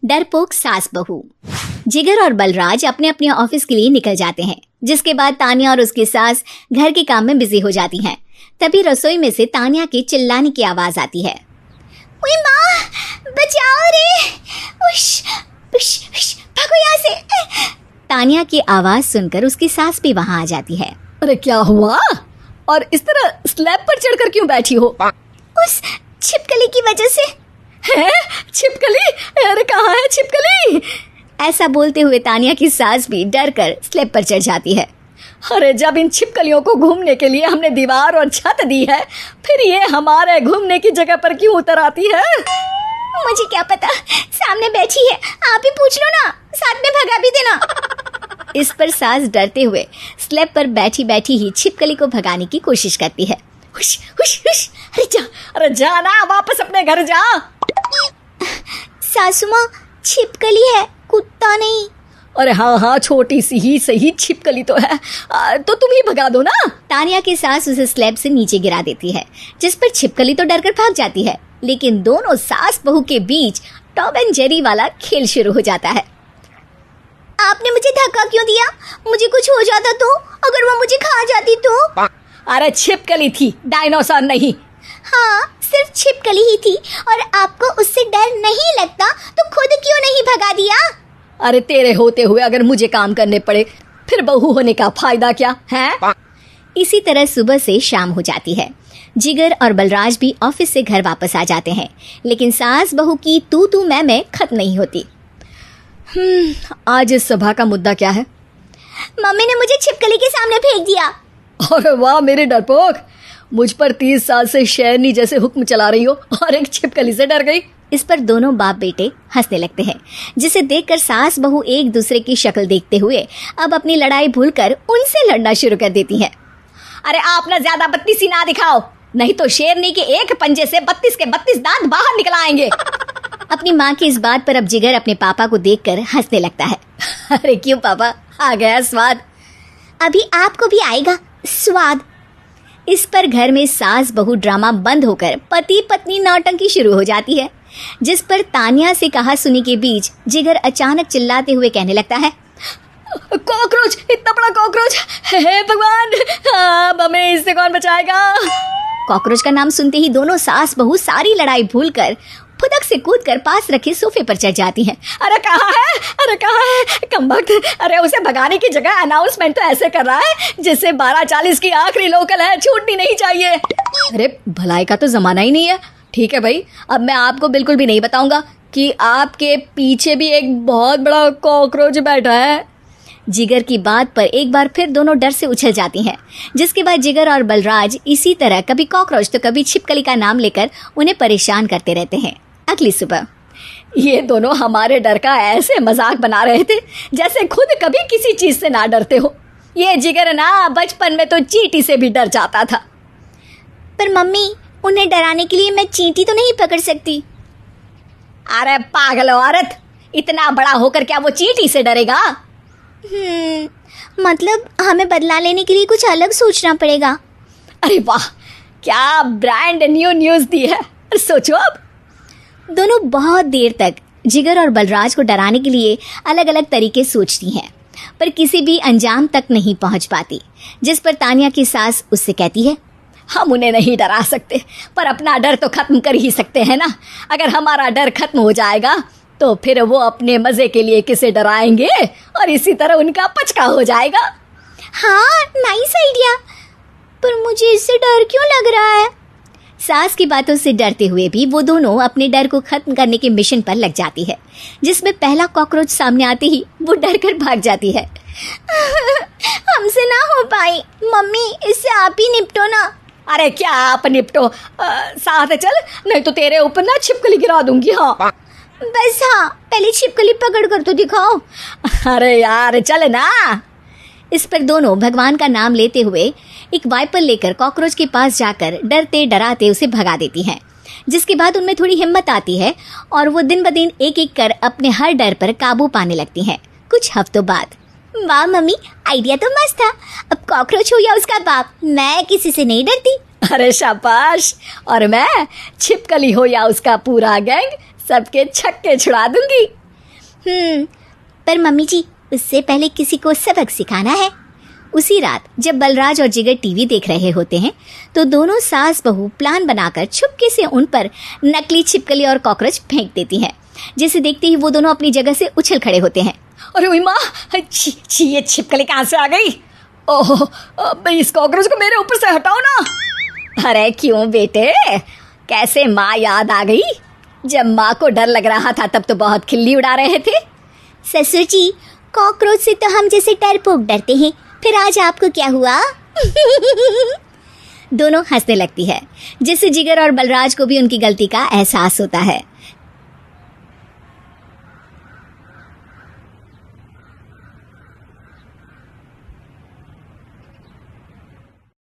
डरपोक सास बहू। जिगर और बलराज अपने अपने ऑफिस के लिए निकल जाते हैं, जिसके बाद तानिया और उसकी सास घर के काम में बिजी हो जाती हैं। तभी रसोई में से तानिया के चिल्लाने की आवाज आती है। ओए माँ, बचाओ रे! उश, उश, उश, भागो यहाँ से! तानिया की आवाज सुनकर उसकी सास भी वहाँ आ जाती है। अरे क्या हुआ? और इस तरह स्लैब पर चढ़कर क्यों बैठी हो? उस छिपकली की वजह से। है? छिपकली? अरे कहाँ है छिपकली? ऐसा बोलते हुए तानिया की सास भी डर कर स्लैब पर चढ़ जाती है। अरे जब इन छिपकलियों को घूमने के लिए हमने दीवार और छत दी है, फिर ये हमारे घूमने की जगह पर क्यों उतर आती है? मुझे क्या पता, सामने बैठी है, आप ही पूछ लो ना, साथ में भगा भी देना। इस पर सास डरते हुए स्लैब पर बैठी बैठी ही छिपकली को भगाने की कोशिश करती है। हुश, हुश, हुश, अरे जा ना, वापस अपने घर जा। सासू माँ, छिपकली है, कुत्ता नहीं। अरे हाँ, छोटी सी ही सही छिपकली तो है, तो तुम ही भगा दो ना। तानिया की सास उसे स्लैब से नीचे गिरा देती है, जिस पर छिपकली तो डरकर भाग जाती है, लेकिन दोनों सास बहू के बीच टॉम एंड जेरी वाला खेल शुरू हो जाता है। आपने मुझे धक्का क्यों दिया? मुझे कुछ हो जाता तो? अगर वो मुझे खा जाती तो? अरे छिपकली थी, डायनासोर नहीं। हाँ, सिर्फ छिपकली ही थी, और आपको उससे डर नहीं लगता तो खुद क्यों नहीं भगा दिया? अरे तेरे होते हुए अगर मुझे काम करने पड़े, फिर बहू होने का फायदा क्या है? इसी तरह सुबह से शाम हो जाती है। जिगर और बलराज भी ऑफिस से घर वापस आ जाते हैं, लेकिन सास बहू की तू मैं खत्म नहीं होती। आज इस सभा का मुद्दा क्या है? मम्मी ने मुझे छिपकली के सामने फेंक दिया। अरे वाह मेरे डरपोक, मुझ पर 30 साल से शेरनी जैसे हुक्म चला रही हो और एक छिपकली से डर गई। इस पर दोनों बाप बेटे हंसने लगते हैं, जिसे देखकर सास बहू एक दूसरे की शक्ल देखते हुए अब अपनी लड़ाई भूलकर उनसे लड़ना शुरू कर देती हैं। अरे आप ना ज्यादा बत्तीसी ना दिखाओ, नहीं तो शेरनी के एक पंजे से 32 के 32 दांत बाहर निकल आएंगे। अपनी माँ की इस बात पर अब जिगर अपने पापा को देखकर हंसने लगता है। अरे क्यों पापा, आ गया स्वाद? अभी आपको भी आएगा स्वाद। इस पर घर में सास बहू ड्रामा बंद होकर पति पत्नी नौटंकी शुरू हो जाती है, जिस पर तानिया से कहा सुनी के बीच जिगर अचानक चिल्लाते हुए कहने लगता है, कॉकरोच, इतना बड़ा कॉकरोच! हे भगवान, अब हमें इससे कौन बचाएगा? कॉकरोच का नाम सुनते ही दोनों सास बहू सारी लड़ाई भूलकर फुदक से कूदकर पास रखे सोफे पर चढ़ जाती हैं। अरे कहाँ है? अरे कहाँ है कमबख्त? अरे उसे भगाने की जगह अनाउंसमेंट तो ऐसे कर रहा है जैसे 12:40 की आखिरी लोकल है, छूटनी नहीं चाहिए। अरे भलाई का तो जमाना ही नहीं है। ठीक है भाई, अब मैं आपको बिल्कुल भी नहीं बताऊंगा कि आपके पीछे भी एक बहुत बड़ा कॉकरोच बैठा है। जिगर की बात पर एक बार फिर दोनों डर से उछल जाती हैं, जिसके बाद जिगर और बलराज इसी तरह कभी कॉकरोच तो कभी छिपकली का नाम लेकर उन्हें परेशान करते रहते हैं। अगली सुबह ये दोनों हमारे डर का ऐसे मजाक बना रहे थे जैसे खुद कभी किसी चीज से ना डरते हो। ये जिगर ना बचपन में तो चींटी से भी डर जाता था। पर मम्मी, उन्हें डराने के लिए मैं चींटी तो नहीं पकड़ सकती। अरे पागल औरत, इतना बड़ा होकर क्या वो चींटी से डरेगा? मतलब हमें बदला लेने के लिए कुछ अलग सोचना पड़ेगा। अरे वाह, क्या ब्रांड न्यू न्यूज दी है। सोचो अब। दोनों बहुत देर तक जिगर और बलराज को डराने के लिए अलग अलग तरीके सोचती हैं, पर किसी भी अंजाम तक नहीं पहुंच पाती, जिस पर तानिया की सास उससे कहती है, हम उन्हें नहीं डरा सकते, पर अपना डर तो खत्म कर ही सकते हैं ना। अगर हमारा डर खत्म हो जाएगा तो फिर वो अपने मजे के लिए किसे डराएंगे और इसी तरह उनका पचका हो जाएगा। हाँ, नाइस आइडिया, पर मुझे इससे डर क्यों लग रहा है? सास की बातों से डरते हुए भी वो दोनों अपने डर को खत्म करने के मिशन पर लग जाती है, जिसमें पहला कॉकरोच सामने आते ही वो डर कर भाग जाती है। हमसे ना हो पाई मम्मी, इससे आप ही निपटो ना। अरे क्या आप निपटो, साथ चल, नहीं तो तेरे ऊपर ना छिपकली गिरा दूंगी। हाँ बस, हाँ पहले छिपकली पकड़ कर तो दिखाओ। अरे यार चल ना। इस पर दोनों भगवान का नाम लेते हुए एक वाइपर लेकर कॉकरोच के पास जाकर डरते डराते उसे भगा देती हैं, जिसके बाद उनमें थोड़ी हिम्मत आती है और वो दिन ब दिन एक एक कर अपने हर डर पर काबू पाने लगती हैं। कुछ हफ्तों बाद, वाह मम्मी, आइडिया तो मस्त था। अब कॉकरोच हो या उसका बाप, मैं किसी से नहीं डरती। अरे शाबाश, और मैं छिपकली हो या उसका पूरा गैंग, सबके छक्के छुड़ा दूंगी। पर मम्मी जी उससे पहले किसी को सबक सिखाना है। उसी रात जब बलराज और जिगर टीवी देख रहे होते हैं तो दोनों सास बहू प्लान बनाकर छुपके से उन पर नकली छिपकली और कॉकरोच फेंक देती हैं, जिसे देखते ही वो दोनों अपनी जगह से उछल खड़े होते हैं। अरे ओए माँ, छी ये छिपकली कहाँ से आ गई? ओह, इस कॉकरोच को मेरे ऊपर से हटाओ ना। अरे क्यों बेटे, कैसे माँ याद आ गई? जब माँ को डर लग रहा था तब तो बहुत खिल्ली उड़ा रहे थे। ससुर जी, कॉकरोच से तो हम जैसे डरपोक डरते हैं, फिर आज आपको क्या हुआ? दोनों हंसने लगती है, जिससे जिगर और बलराज को भी उनकी गलती का एहसास होता है।